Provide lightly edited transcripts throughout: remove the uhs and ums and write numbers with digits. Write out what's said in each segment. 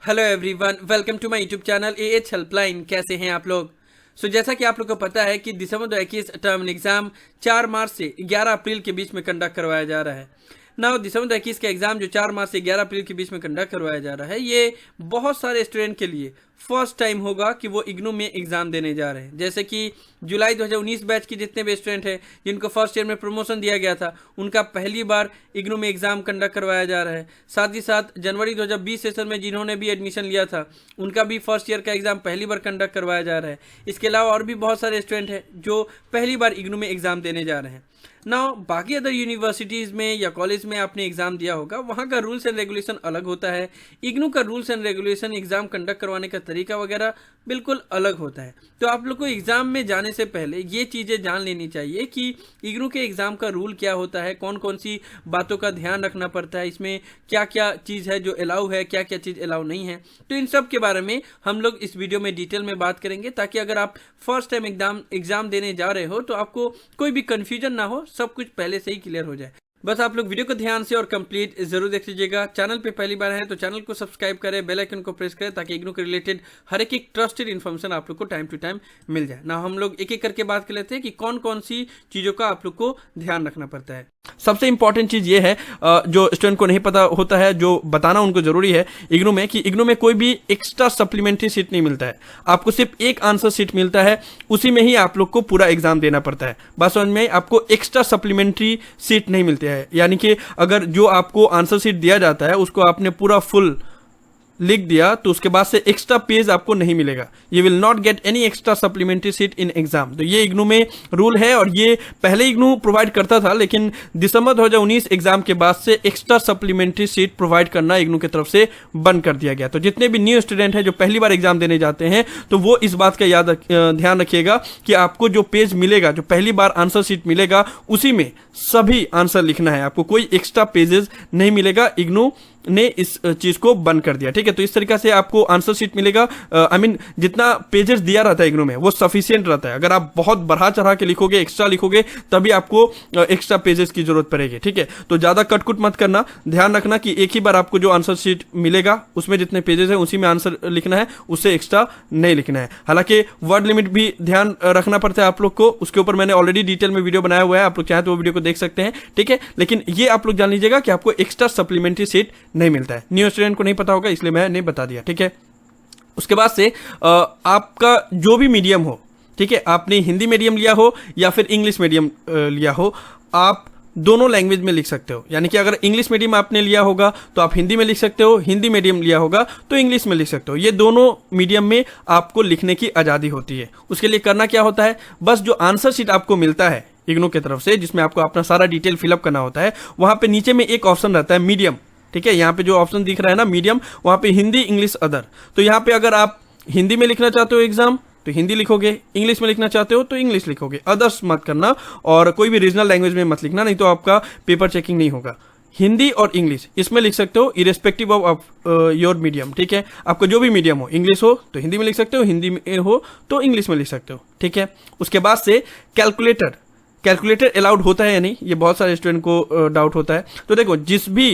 Hello everyone, welcome to my YouTube channel AH helpline. कैसे हैं आप लोग? जैसा कि आप लोग को पता है कि दिसंबर 2021 टर्म एग्जाम 4 मार्च से 11 अप्रैल के बीच में कंडक्ट करवाया जा रहा है। दिसंबर 2021 का एग्जाम जो 4 मार्च से 11 अप्रैल के बीच में कंडक्ट करवाया जा रहा है, ये बहुत सारे स्टूडेंट के लिए फर्स्ट टाइम होगा कि वो इग्नू में एग्जाम देने जा रहे हैं। जैसे कि जुलाई 2019 बैच के जितने भी स्टूडेंट हैं जिनको फर्स्ट ईयर में प्रमोशन दिया गया था, उनका पहली बार इग्नू में एग्जाम कंडक्ट करवाया जा रहा है। साथ ही साथ जनवरी 2020 सेशन में जिन्होंने भी एडमिशन लिया था, उनका भी फर्स्ट ईयर का एग्जाम पहली बार कंडक्ट करवाया जा रहा है। इसके अलावा और भी बहुत सारे स्टूडेंट हैं जो पहली बार इग्नू में एग्जाम देने जा रहे हैं। बाकी अदर यूनिवर्सिटीज़ में या कॉलेज में आपने एग्जाम दिया होगा, वहाँ का रूल्स एंड रेगुलेशन अलग होता है। इग्नू का rules and regulation, exam conduct करवाने का तरीका वगैरह बिल्कुल अलग होता है। तो आप लोग को एग्जाम में जाने से पहले ये चीज़ें जान लेनी चाहिए कि इग्नू के एग्जाम का रूल क्या होता है, कौन कौन सी बातों का ध्यान रखना पड़ता है, इसमें क्या क्या चीज़ है जो अलाउ है, क्या क्या चीज़ अलाउ नहीं है। तो इन सब के बारे में हम लोग इस वीडियो में डिटेल में बात करेंगे, ताकि अगर आप फर्स्ट टाइम एग्जाम देने जा रहे हो तो आपको कोई भी कन्फ्यूजन ना हो, सब कुछ पहले से ही क्लियर हो जाए। बस आप लोग वीडियो को ध्यान से और कंप्लीट जरूर देख लीजिएगा। चैनल पे पहली बार है तो चैनल को सब्सक्राइब करें, बेल आइकन को प्रेस करें, ताकि इग्नू के रिलेटेड हर एक ट्रस्टेड इन्फॉर्मेशन आप लोग को टाइम टू टाइम मिल जाए। हम लोग एक एक करके बात कर लेते हैं कि कौन कौन सी चीज़ों का आप लोग को ध्यान रखना पड़ता है। सबसे इंपॉर्टेंट चीज़ ये है, जो स्टूडेंट को नहीं पता होता है, जो बताना उनको जरूरी है इग्नू में, कि इग्नू में कोई भी एक्स्ट्रा सप्लीमेंट्री सीट नहीं मिलता है। आपको सिर्फ एक आंसर सीट मिलता है, उसी में ही आप लोग को पूरा एग्जाम देना पड़ता है। बस समझ में, आपको एक्स्ट्रा सप्लीमेंट्री सीट नहीं मिलती है। यानी कि अगर जो आपको आंसर सीट दिया जाता है उसको आपने पूरा फुल लिख दिया तो उसके बाद से एक्स्ट्रा पेज आपको नहीं मिलेगा। You will not get any extra supplementary seat in exam. तो ये इग्नू में रूल है, और ये पहले इग्नू प्रोवाइड करता था, लेकिन दिसंबर 2019 एग्जाम के बाद से एक्स्ट्रा सप्लीमेंट्री सीट प्रोवाइड करना इग्नू की तरफ से बंद कर दिया गया। तो जितने भी न्यू स्टूडेंट हैं जो पहली बार एग्जाम देने जाते हैं, तो वो इस बात का ध्यान रखिएगा कि आपको जो पेज मिलेगा, जो पहली बार आंसर सीट मिलेगा, उसी में सभी आंसर लिखना है। आपको कोई एक्स्ट्रा पेजेस नहीं मिलेगा। इग्नू ने इस चीज को बंद कर दिया, ठीक है। तो इस तरीके से आपको आंसर शीट मिलेगा। जितना पेजेस दिया रहता है इग्नू में वो सफिशियंट रहता है। अगर आप बहुत बढ़ा चढ़ा के लिखोगे, एक्स्ट्रा लिखोगे, तभी आपको एक्स्ट्रा पेजेस की जरूरत पड़ेगी, ठीक है। तो ज्यादा कटकुट मत करना, ध्यान रखना कि एक ही बार आपको जो आंसर शीट मिलेगा उसमें जितने पेजेस है उसी में आंसर लिखना है, उससे एक्स्ट्रा नहीं लिखना है। हालांकि वर्ड लिमिट भी ध्यान रखना पड़ता है आप लोग को, उसके ऊपर मैंने ऑलरेडी डिटेल में वीडियो बनाया हुआ है, आप लोग चाहे तो वो वीडियो को देख सकते हैं, ठीक है। लेकिन ये आप लोग जान लीजिएगा कि आपको एक्स्ट्रा सप्लीमेंट्री सीट नहीं मिलता है। न्यू स्टूडेंट को नहीं पता होगा, इसलिए मैंने बता दिया, ठीक है। उसके बाद से आपका जो भी मीडियम हो, ठीक है, आपने हिंदी मीडियम लिया हो या फिर इंग्लिश मीडियम लिया हो, आप दोनों लैंग्वेज में लिख सकते हो। यानी कि अगर इंग्लिश मीडियम आपने लिया होगा तो आप हिंदी में लिख सकते हो, हिंदी मीडियम लिया होगा तो इंग्लिश में लिख सकते हो। ये दोनों मीडियम में आपको लिखने की आज़ादी होती है। उसके लिए करना क्या होता है, बस जो आंसर शीट आपको मिलता है इग्नू की तरफ से, जिसमें आपको अपना सारा डिटेल फिलअप करना होता है, वहाँ पे नीचे में एक ऑप्शन रहता है मीडियम, ठीक है। यहाँ पे जो ऑप्शन दिख रहा है ना मीडियम, वहाँ पे हिंदी, इंग्लिश, अदर। तो यहाँ पे अगर आप हिंदी में लिखना चाहते हो एग्जाम तो हिंदी लिखोगे, इंग्लिश में लिखना चाहते हो तो इंग्लिश लिखोगे, अदर्स मत करना, और कोई भी रीजनल लैंग्वेज में मत लिखना, नहीं तो आपका पेपर चेकिंग नहीं होगा। हिंदी और इंग्लिश इसमें लिख सकते हो, इरेस्पेक्टिव ऑफ योर मीडियम, ठीक है। आपका जो भी मीडियम हो, इंग्लिश हो तो हिंदी में लिख सकते हो, हिंदी में हो तो इंग्लिश में लिख सकते हो, ठीक है। उसके बाद से कैलकुलेटर अलाउड होता है या नहीं, ये बहुत सारे स्टूडेंट को डाउट होता है। तो देखो, जिस भी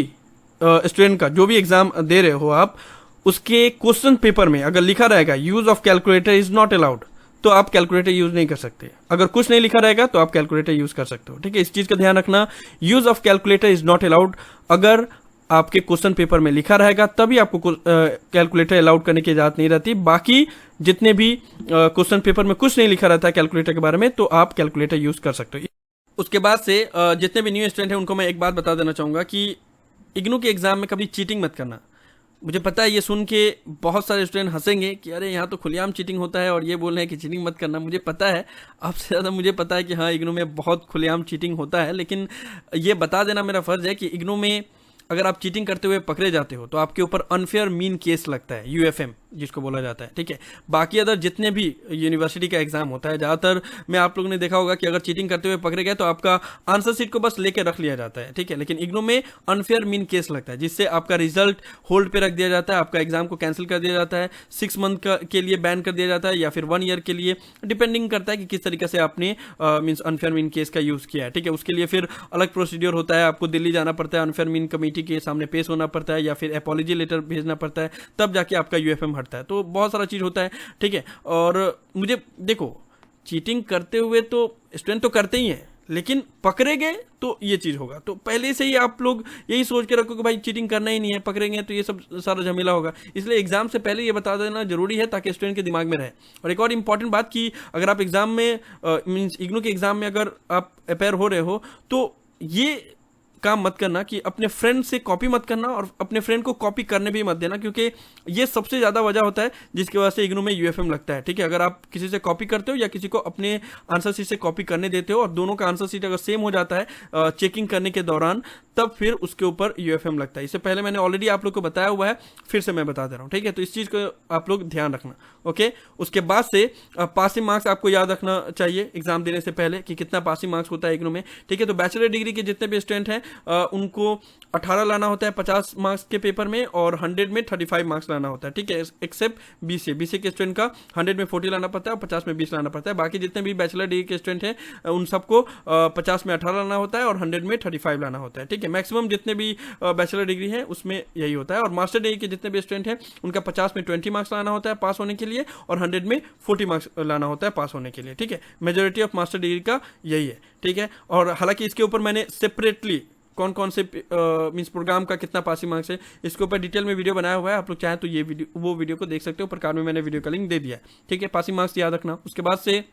स्टूडेंट का जो भी एग्जाम दे रहे हो आप, उसके क्वेश्चन पेपर में अगर लिखा रहेगा use of calculator is not allowed, तो आप कैलकुलेटर यूज नहीं कर सकते। अगर कुछ नहीं लिखा रहेगा तो आप कैलकुलेटर यूज कर सकते हो, ठीक है। इस चीज का ध्यान रखना, use of calculator is not allowed. अगर आपके क्वेश्चन पेपर में लिखा रहेगा तभी आपको कैलकुलेटर अलाउड करने की इजाजत नहीं रहती। बाकी जितने भी क्वेश्चन पेपर में कुछ नहीं लिखा रहता है कैलकुलेटर के बारे में, तो आप कैलकुलेटर यूज कर सकते हो। उसके बाद से जितने भी न्यू स्टूडेंट हैं उनको मैं एक बात बता देना चाहूँगा कि इग्नू के एग्जाम में कभी चीटिंग मत करना। मुझे पता है ये सुन के बहुत सारे स्टूडेंट हंसेंगे कि अरे यहाँ तो खुलेआम चीटिंग होता है और ये बोल रहे हैं कि चीटिंग मत करना। मुझे पता है, आपसे ज़्यादा मुझे पता है कि हाँ, इग्नू में बहुत खुलेआम चीटिंग होता है, लेकिन ये बता देना मेरा फ़र्ज़ है कि इग्नू में अगर आप चीटिंग करते हुए पकड़े जाते हो तो आपके ऊपर अनफेयर मीन केस लगता है, यूएफएम जिसको बोला जाता है, ठीक है। बाकी अदर जितने भी यूनिवर्सिटी का एग्जाम होता है, ज़्यादातर में आप लोगों ने देखा होगा कि अगर चीटिंग करते हुए पकड़े गए तो आपका आंसर शीट को बस लेके रख लिया जाता है, ठीक है। लेकिन इग्नू में अनफेयर मीन केस लगता है, जिससे आपका रिजल्ट होल्ड पे रख दिया जाता है, आपका एग्जाम को कैंसिल कर दिया जाता है, 6 मंथ के लिए बैन कर दिया जाता है या फिर 1 ईयर के लिए, डिपेंडिंग करता है कि किस तरीके से आपने मीन्स अनफेयर मीन केस का यूज़ किया है, ठीक है। उसके लिए फिर अलग प्रोसीड्योर होता है, आपको दिल्ली जाना पड़ता है, अनफेयर मीन कमेटी के सामने पेश होना पड़ता है या फिर अपॉलॉजी लेटर भेजना पड़ता है, तब जाके आपका यूएफएम हटता है। तो बहुत सारा चीज़ होता है, ठीक है। और मुझे देखो, चीटिंग करते हुए तो स्टूडेंट तो करते ही हैं, लेकिन पकड़े गए तो ये चीज़ होगा। तो पहले से ही आप लोग यही सोच के रखो कि भाई चीटिंग करना ही नहीं है, पकड़ेंगे तो ये सब सारा झमेला होगा। इसलिए एग्जाम से पहले ये बता देना जरूरी है ताकि स्टूडेंट के दिमाग में रहे। और एक और इंपॉर्टेंट बात कि अगर आप एग्जाम में मीन्स इग्नू के एग्जाम में अगर आप अपेयर हो रहे हो तो ये काम मत करना कि अपने फ्रेंड से कॉपी मत करना और अपने फ्रेंड को कॉपी करने भी मत देना, क्योंकि ये सबसे ज़्यादा वजह होता है जिसकी वजह से इग्नू में यूएफएम लगता है, ठीक है। अगर आप किसी से कॉपी करते हो या किसी को अपने आंसर शीट से कॉपी करने देते हो और दोनों का आंसर शीट अगर सेम हो जाता है चेकिंग करने के दौरान, तब फिर उसके ऊपर यूएफएम लगता है। इससे पहले मैंने ऑलरेडी आप लोग को बताया हुआ है, फिर से मैं बता दे रहा हूँ, ठीक है। तो इस चीज़ को आप लोग ध्यान रखना, ओके। उसके बाद से पासिंग मार्क्स आपको याद रखना चाहिए एग्जाम देने से पहले कि कितना पासिंग मार्क्स होता है इग्नू में, ठीक है। तो बैचलर डिग्री के जितने भी स्टूडेंट हैं उनको 18 लाना होता है 50 मार्क्स के पेपर में, और 100 में 35 मार्क्स लाना होता है, ठीक है। एक्सेप्ट बीसीए के स्टूडेंट का 100 में 40 लाना पड़ता है और 50 में 20 लाना पड़ता है। बाकी जितने भी बैचलर डिग्री के स्टूडेंट हैं उन सबको 50 में 18 लाना होता है और 100 में 35 लाना होता है, ठीक है। मैक्सिमम जितने भी बैचलर डिग्री है उसमें यही होता है। और मास्टर डिग्री के जितने भी स्टूडेंट हैं उनका 50 में 20 मार्क्स लाना होता है पास होने के लिए और 100 में 40 मार्क्स लाना होता है पास होने के लिए, ठीक है। मेजोरिटी ऑफ मास्टर डिग्री का यही है, ठीक है। और हालांकि इसके ऊपर मैंने सेपरेटली कौन कौन से मीन्स प्रोग्राम का कितना पासिंग मार्क्स है इसके ऊपर डिटेल में वीडियो बनाया हुआ है, आप लोग चाहें तो ये वीडियो को देख सकते हो, प्रकार में मैंने वीडियो का लिंक दे दिया है, ठीक है। पासिंग मार्क्स याद रखना। उसके बाद से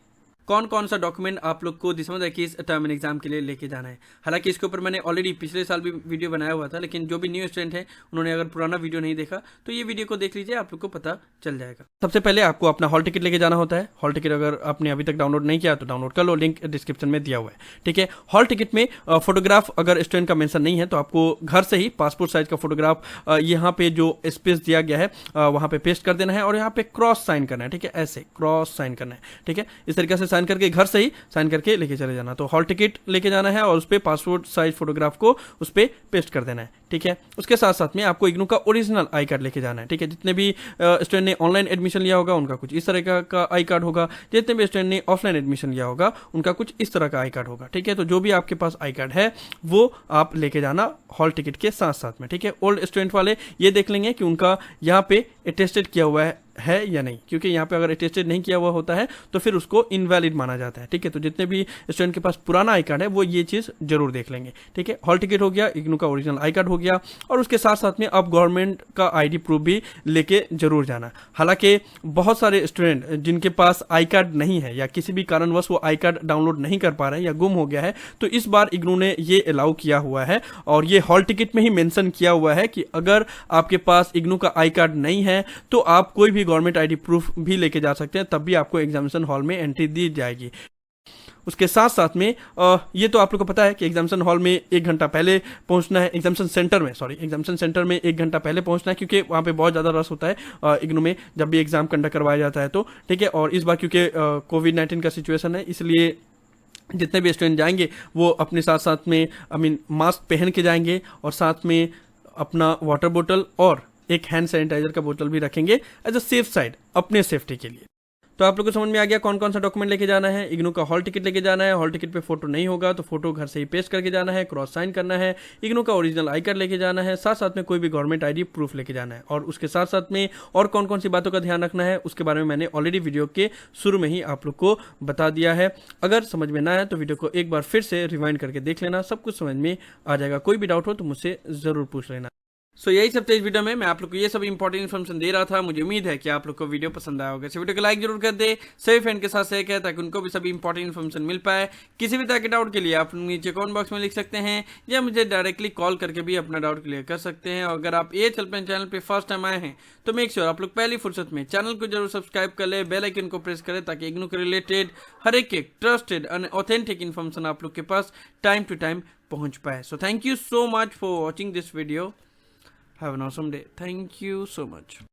कौन कौन सा डॉक्यूमेंट आप लोग को दिसंबर 21 टर्म एग्जाम के लिए लेके जाना है। हालांकि इसके ऊपर मैंने ऑलरेडी पिछले साल भी वीडियो बनाया हुआ था, लेकिन जो भी न्यू स्टूडेंट हैं उन्होंने अगर पुराना वीडियो नहीं देखा तो ये वीडियो को देख लीजिए, आप लोग को पता चल जाएगा। सबसे पहले आपको अपना हॉल टिकट लेके जाना होता है। हॉल टिकट अगर आपने अभी तक डाउनलोड नहीं किया तो डाउनलोड कर लो, लिंक डिस्क्रिप्शन में दिया हुआ है, ठीक है। हॉल टिकट में फोटोग्राफ अगर स्टूडेंट का मेंशन नहीं है तो आपको घर से ही पासपोर्ट साइज का फोटोग्राफ यहाँ पे जो स्पेस दिया गया है वहाँ पे पेस्ट कर देना है और यहाँ पे क्रॉस साइन करना है, ठीक है। ऐसे क्रॉस साइन करना है, ठीक है। इस तरीके से साइन करके घर से ही साइन करके लेके चले जाना। तो हॉल टिकट लेके जाना है और उस पर पासपोर्ट साइज फोटोग्राफ को उस पर पेस्ट कर देना है, ठीक है। उसके साथ साथ में आपको इग्नू का ओरिजिनल आई कार्ड लेके जाना है, ठीक है। जितने भी स्टूडेंट ने ऑनलाइन एडमिशन लिया होगा उनका कुछ इस तरह का आई कार्ड होगा, जितने भी स्टूडेंट ने ऑफलाइन एडमिशन लिया होगा उनका कुछ इस तरह का आई कार्ड होगा, ठीक है। तो जो भी आपके पास आई कार्ड है वो आप लेके जाना हॉल टिकट के साथ साथ में, ठीक है। ओल्ड स्टूडेंट वाले ये देख लेंगे कि उनका यहाँ पे अटेस्टेड किया हुआ है या नहीं, क्योंकि यहाँ पे अगर अटेस्टेड नहीं किया हुआ होता है तो फिर उसको इनवैलिड माना जाता है, ठीक है। तो जितने भी स्टूडेंट के पास पुराना आई कार्ड है वो ये चीज़ जरूर देख लेंगे, ठीक है। हॉल टिकट हो गया, इग्नू का ओरिजिनल आई कार्ड हो गया, और उसके साथ साथ में आप गवर्नमेंट का आईडी प्रूफ भी लेके जरूर जाना। हालांकि बहुत सारे स्टूडेंट जिनके पास आई कार्ड नहीं है या किसी भी कारणवश वो आई कार्ड डाउनलोड नहीं कर पा रहे हैं या गुम हो गया है, तो इस बार इग्नू ने ये अलाउ किया हुआ है और ये हॉल टिकट में ही मेंशन किया हुआ है कि अगर आपके पास इग्नू का आई कार्ड नहीं है तो आप कोई भी गवर्नमेंट आईडी प्रूफ भी लेके जा सकते हैं, तब भी आपको एग्जामिनेशन हॉल में एंट्री दी जाएगी। उसके साथ साथ में ये तो आप लोग को पता है कि एग्जामिनेशन हॉल में 1 घंटा पहले पहुंचना है, एग्जामिनेशन सेंटर में 1 घंटा पहले पहुंचना है, क्योंकि वहाँ पे बहुत ज़्यादा रश होता है इग्नू में जब भी एग्जाम कंडक्ट करवाया जाता है तो, ठीक है। और इस बार क्योंकि कोविड-19 का सिचुएशन है, इसलिए जितने भी स्टूडेंट जाएंगे वो अपने साथ साथ में मास्क पहन के जाएंगे और साथ में अपना वाटर बोतल और एक हैंड सैनिटाइजर का बोतल भी रखेंगे एज अ सेफ साइड अपने सेफ्टी के लिए। तो आप लोग को समझ में आ गया कौन कौन सा डॉक्यूमेंट लेके जाना है। इग्नू का हॉल टिकट लेके जाना है, हॉल टिकट पे फोटो नहीं होगा तो फोटो घर से ही पेस्ट करके जाना है, क्रॉस साइन करना है, इग्नू का ओरिजिनल आई कार्ड लेके जाना है, साथ साथ में कोई भी गवर्नमेंट आईडी प्रूफ लेके जाना है। और उसके साथ साथ में और कौन कौन सी बातों का ध्यान रखना है उसके बारे में मैंने ऑलरेडी वीडियो के शुरू में ही आप लोग को बता दिया है। अगर समझ में ना आए तो वीडियो को एक बार फिर से रिवाइंड करके देख लेना, सब कुछ समझ में आ जाएगा। कोई भी डाउट हो तो मुझसे जरूर पूछ लेना। सो यही सब इस वीडियो में मैं आप लोग को ये सब इंपॉर्टेंट इन्फॉर्मेशन दे रहा था। मुझे उम्मीद है कि आप लोग को वीडियो पसंद आया होगा। इस वीडियो को लाइक जरूर कर दे, सभी फ्रेंड के साथ शेयर करें ताकि उनको भी सभी इंपॉर्टेंट इन्फॉर्मेशन मिल पाए। किसी भी तरह के डाउट के लिए आप नीचे कमेंट बॉक्स में लिख सकते हैं या मुझे डायरेक्टली कॉल करके भी अपना डाउट क्लियर कर सकते हैं। और अगर आप AH हेल्पलाइन चैनल पर फर्स्ट टाइम आए हैं तो मेक श्योर आप लोग पहली फुर्सत में चैनल को जरूर सब्सक्राइब कर ले, बेल आइकन को प्रेस करें ताकि इग्नू के रिलेटेड हर एक ट्रस्टेड एंड ऑथेंटिक इन्फॉर्मेशन आप लोग के पास टाइम टू टाइम पहुंच पाए। So thank you so much for watching this video. Have an awesome day. Thank you so much.